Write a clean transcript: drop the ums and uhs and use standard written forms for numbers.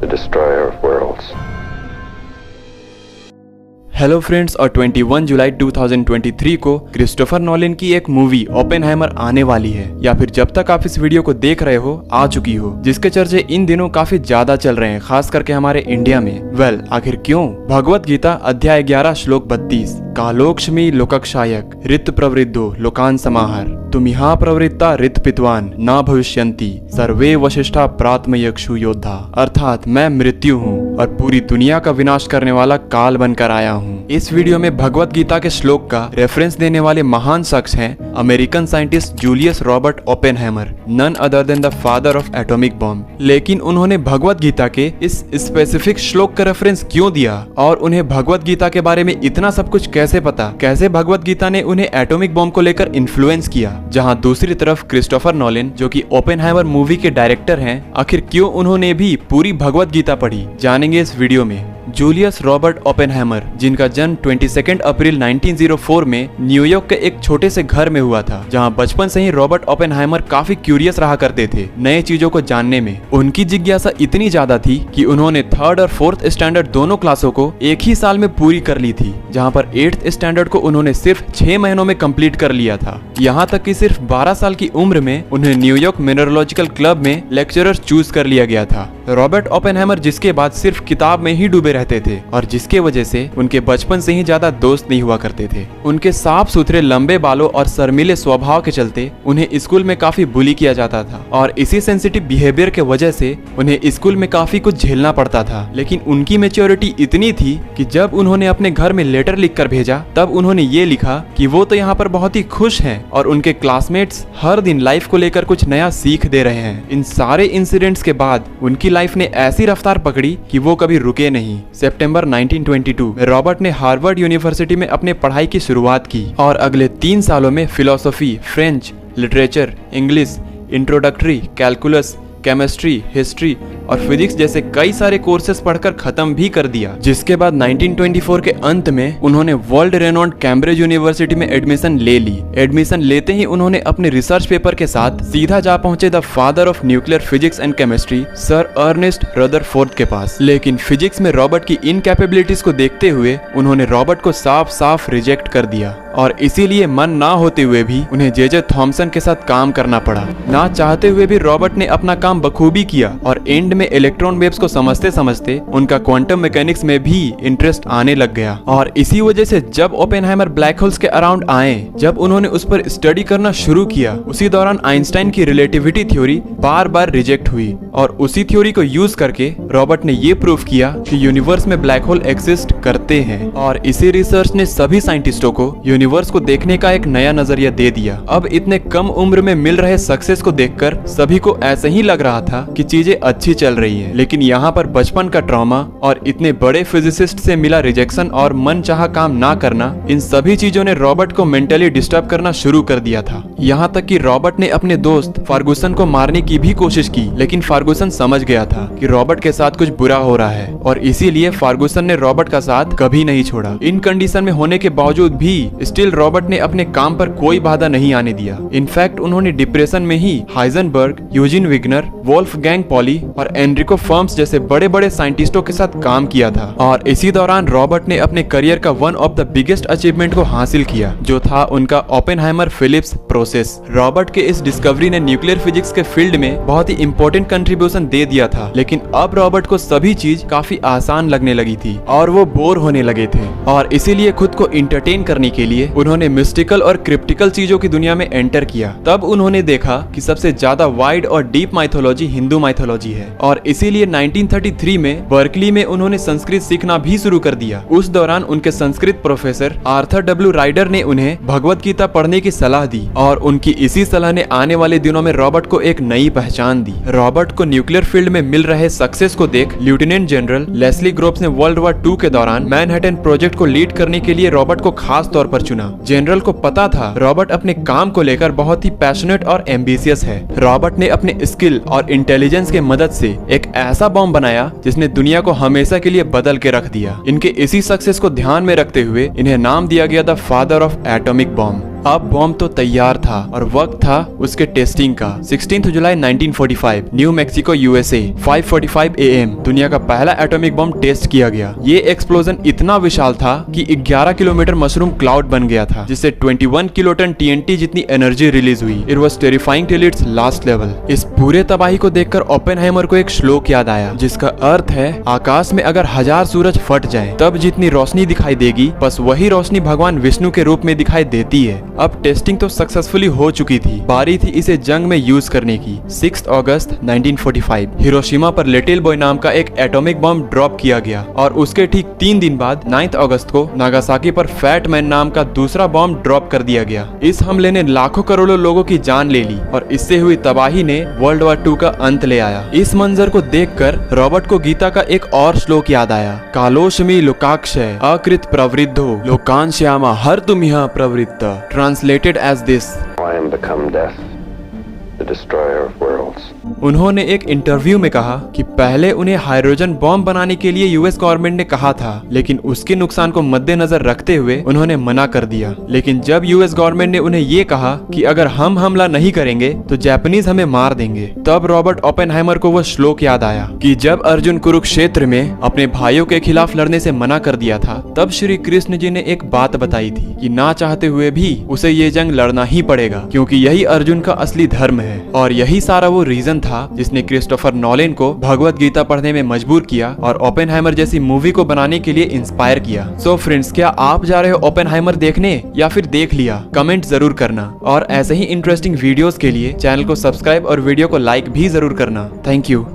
the destroyer of worlds. Hello friends, और 21 जुलाई 2023 को Christopher Nolan की एक मूवी ओपेनहाइमर आने वाली है, या फिर जब तक आप इस वीडियो को देख रहे हो आ चुकी हो, जिसके चर्चे इन दिनों काफी ज्यादा चल रहे हैं, खास करके हमारे इंडिया में। आखिर क्यों? भगवत गीता अध्याय 11 श्लोक 32, कालोक्ष्मी लोकक्षायक ऋत प्रवृद्धो लोकान समाहर तुमिहा प्रवृत्ता ऋत पितवान ना भविष्यंति सर्वे वशिष्ठा प्रात्मयक्षु योद्धा। अर्थात मैं मृत्यु हूँ और पूरी दुनिया का विनाश करने वाला काल बनकर आया हूँ। इस वीडियो में भगवत गीता के श्लोक का रेफरेंस देने वाले महान शख्स हैं American scientist Julius Robert Oppenheimer, none other than the father of atomic bomb. लेकिन उन्होंने भगवत गीता के इस स्पेसिफिक श्लोक का रेफरेंस क्यों दिया, और उन्हें भगवत गीता के बारे में इतना सब कुछ कैसे पता? कैसे भगवत गीता ने उन्हें एटॉमिक बॉम्ब को लेकर इन्फ्लुएंस किया? जहां दूसरी तरफ क्रिस्टोफर नोलन, जो कि ओपेनहाइमर मूवी के डायरेक्टर हैं, आखिर क्यों उन्होंने भी पूरी भगवत गीता पढ़ी, जानेंगे इस वीडियो में। जूलियस रॉबर्ट ओपेनहाइमर, जिनका जन्म 22 अप्रैल 1904 में न्यूयॉर्क के एक छोटे से घर में हुआ था, जहां बचपन से ही रॉबर्ट ओपेनहाइमर काफी क्यूरियस रहा करते थे नए चीजों को जानने में। उनकी जिज्ञासा इतनी ज्यादा थी कि उन्होंने 3rd और 4th स्टैंडर्ड दोनों क्लासों को एक ही साल में पूरी कर ली थी, जहां पर 8th स्टैंडर्ड को उन्होंने सिर्फ 6 महीनों में कंप्लीट कर लिया था। यहाँ तक कि सिर्फ 12 साल की उम्र में उन्हें न्यूयॉर्क मिनरोलॉजिकल क्लब में लेक्चरर चूज कर लिया गया था। रॉबर्ट ओपेनहाइमर जिसके बाद सिर्फ किताब में ही डूबे रहते थे, और जिसके वजह से उनके बचपन से ही ज्यादा दोस्त नहीं हुआ करते थे। उनके साफ सुथरे लंबे बालों और शर्मीले स्वभाव के चलते उन्हें स्कूल में काफी बुली किया जाता था, और इसी सेंसिटिव बिहेवियर के वजह से उन्हें स्कूल में काफी कुछ झेलना पड़ता था। लेकिन उनकी मैच्योरिटी इतनी थी कि जब उन्होंने अपने घर में लेटर लिख कर भेजा, तब उन्होंने ये लिखा कि वो तो यहाँ पर बहुत ही खुश हैं और उनके क्लासमेट्स हर दिन लाइफ को लेकर कुछ नया सीख दे रहे हैं। इन सारे इंसिडेंट्स के बाद उनकी लाइफ ने ऐसी रफ्तार पकड़ी कि वो कभी रुके नहीं। सितंबर 1922 में रॉबर्ट ने हार्वर्ड यूनिवर्सिटी में अपने पढ़ाई की शुरुआत की, और अगले 3 सालों में philosophy, French, literature, English, introductory, calculus, chemistry, history और फिजिक्स जैसे कई सारे कोर्सेज पढ़कर खत्म भी कर दिया। जिसके बाद 1924 के अंत में उन्होंने वर्ल्ड रेनॉन्ड कैम्ब्रिज यूनिवर्सिटी में एडमिशन ले ली। एडमिशन लेते ही उन्होंने अपने रिसर्च पेपर के साथ सीधा जा पहुंचे the father of nuclear physics and chemistry sir Ernest Rutherford के पास। लेकिन फिजिक्स में रॉबर्ट की इनकैपेबिलिटीज को देखते हुए उन्होंने रॉबर्ट को साफ साफ रिजेक्ट कर दिया, और इसीलिए मन ना होते हुए भी उन्हें जे थॉमसन के साथ काम करना पड़ा। ना चाहते हुए भी रॉबर्ट ने अपना काम बखूबी किया, और एंड में इलेक्ट्रॉन वेव्स को समझते समझते उनका क्वांटम मैकेनिक्स में भी इंटरेस्ट आने लग गया। और इसी वजह से जब ओपेनहाइमर ब्लैक होल्स के अराउंड आए, जब उन्होंने उस पर स्टडी करना शुरू किया, उसी दौरान आइंस्टाइन की रिलेटिविटी थ्योरी बार बार रिजेक्ट हुई, और उसी थ्योरी को यूज करके रॉबर्ट ने ये प्रूव किया कि यूनिवर्स में ब्लैक होल एग्जिस्ट करते हैं। और इसी रिसर्च ने सभी साइंटिस्टों को यूनिवर्स को देखने का एक नया नजरिया दे दिया। अब इतने कम उम्र में मिल रहे सक्सेस को देखकर सभी को ऐसे ही लग रहा था कि चीजें अच्छी चल रही है। लेकिन यहाँ पर बचपन का ट्रॉमा और इतने बड़े फिजिसिस्ट से मिला रिजेक्शन और मन चाहा काम ना करना, इन सभी चीजों ने रॉबर्ट को मेंटली डिस्टर्ब करना शुरू कर दिया था। यहाँ तक कि रॉबर्ट ने अपने दोस्त फार्गुसन को मारने की भी कोशिश की, लेकिन फार्गुसन समझ गया था कि रॉबर्ट के साथ कुछ बुरा हो रहा है, और इसीलिए फार्गुसन ने रॉबर्ट का साथ कभी नहीं छोड़ा। इन कंडीशन में होने के बावजूद भी स्टिल रॉबर्ट ने अपने काम पर कोई बाधा नहीं आने दिया। इनफैक्ट उन्होंने डिप्रेशन में ही हाइजेनबर्ग, यूजिन विग्नर, वोल्फगैंग पॉली और एनरिको फर्म्स जैसे बड़े बड़े साइंटिस्टों के साथ काम किया था। और इसी दौरान रॉबर्ट ने अपने करियर का one of the biggest achievement को हासिल किया, जो था उनका ओपेनहाइमर फिलिप्स प्रोसेस। रॉबर्ट के इस डिस्कवरी ने न्यूक्लियर फिजिक्स के फील्ड में बहुत ही इंपॉर्टेंट कंट्रीब्यूशन दे दिया था। लेकिन अब रॉबर्ट को सभी चीज काफी आसान लगने लगी थी, और वो बोर होने लगे थे, और इसीलिए खुद को इंटरटेन करने के लिए उन्होंने मिस्टिकल और क्रिप्टिकल चीजों की दुनिया में एंटर किया। तब उन्होंने देखा कि सबसे ज्यादा वाइड और डीप माइथोलॉजी हिंदू माइथोलॉजी है, और इसीलिए 1933 में बर्कली में उन्होंने संस्कृत सीखना भी शुरू कर दिया। उस दौरान उनके Sanskrit professor Arthur W Ryder ने उन्हें भगवत गीता पढ़ने की सलाह दी, और उनकी इसी सलाह ने आने वाले दिनों में रॉबर्ट को एक नई पहचान दी। रॉबर्ट को न्यूक्लियर फील्ड में मिल रहे सक्सेस को देख लेफ्टिनेंट जनरल लेस्ली ग्रोव्स ने वर्ल्ड वॉर 2 के दौरान मैनहट्टन प्रोजेक्ट को लीड करने के लिए रॉबर्ट को खास तौर पर चुना। जनरल को पता था रॉबर्ट अपने काम को लेकर बहुत ही पैशनेट और एम्बिशियस है। रॉबर्ट ने अपने स्किल और इंटेलिजेंस के मदद से एक ऐसा बॉम्ब बनाया जिसने दुनिया को हमेशा के लिए बदल के रख दिया। इनके इसी सक्सेस को ध्यान में रखते हुए इन्हें नाम दिया गया the father of atomic bomb. अब बॉम्ब तो तैयार था और वक्त था उसके टेस्टिंग का। 16 जुलाई 1945 न्यू मैक्सिको यूएसए 5:45 AM दुनिया का पहला एटॉमिक बॉम्ब टेस्ट किया गया। ये एक्सप्लोजन इतना विशाल था कि 11 किलोमीटर मशरूम क्लाउड बन गया था, जिससे 21 किलोटन TNT जितनी एनर्जी रिलीज हुई। It was terrifying till it's last level. इस पूरे तबाही को देखकर ओपेनहाइमर को एक श्लोक याद आया, जिसका अर्थ है आकाश में अगर 1000 सूरज फट जाए तब जितनी रोशनी दिखाई देगी, बस वही रोशनी भगवान विष्णु के रूप में दिखाई देती है। अब टेस्टिंग तो सक्सेसफुली हो चुकी थी, बारी थी इसे जंग में यूज करने की। 6 अगस्त 1945 हिरोशिमा पर लिटिल बॉय नाम का एक एटॉमिक बॉम्ब ड्रॉप किया गया और उसके ठीक 3 दिन बाद 9 अगस्त को नागासाकी पर फैट मैन नाम का दूसरा बॉम्ब ड्रॉप कर दिया गया। इस हमले ने लाखों करोड़ों लोगों की जान ले ली और इससे हुई तबाही ने वर्ल्ड वॉर 2 का अंत ले आया। इस मंजर को देखकर रॉबर्ट को गीता का एक और श्लोक याद आया, कालोशमी लोकाक्षय अकृत प्रवृद्धो लोकान श्यामा हर तुम यहाँ प्रवृत्त, translated as this, I am become death, the destroyer of worlds. उन्होंने एक इंटरव्यू में कहा कि पहले उन्हें हाइड्रोजन बॉम्ब बनाने के लिए यूएस गवर्नमेंट ने कहा था, लेकिन उसके नुकसान को मद्देनजर रखते हुए उन्होंने मना कर दिया। लेकिन जब यूएस गवर्नमेंट ने उन्हें ये कहा कि अगर हम हमला नहीं करेंगे तो जापानीज हमें मार देंगे, तब रॉबर्ट ओपेनहाइमर को वो श्लोक याद आया कि जब अर्जुन कुरुक्षेत्र में अपने भाइयों के खिलाफ लड़ने से मना कर दिया था, तब श्री कृष्ण जी ने एक बात बताई थी कि ना चाहते हुए भी उसे ये जंग लड़ना ही पड़ेगा, क्योंकि यही अर्जुन का असली धर्म है। और यही सारा वो रीजन था जिसने क्रिस्टोफर नॉलन को भगवत गीता पढ़ने में मजबूर किया और ओपेनहाइमर जैसी मूवी को बनाने के लिए इंस्पायर किया। सो फ्रेंड्स, क्या आप जा रहे हो ओपेनहाइमर देखने या फिर देख लिया? कमेंट जरूर करना और ऐसे ही इंटरेस्टिंग वीडियोस के लिए चैनल को सब्सक्राइब और वीडियो को लाइक भी जरूर करना। Thank you.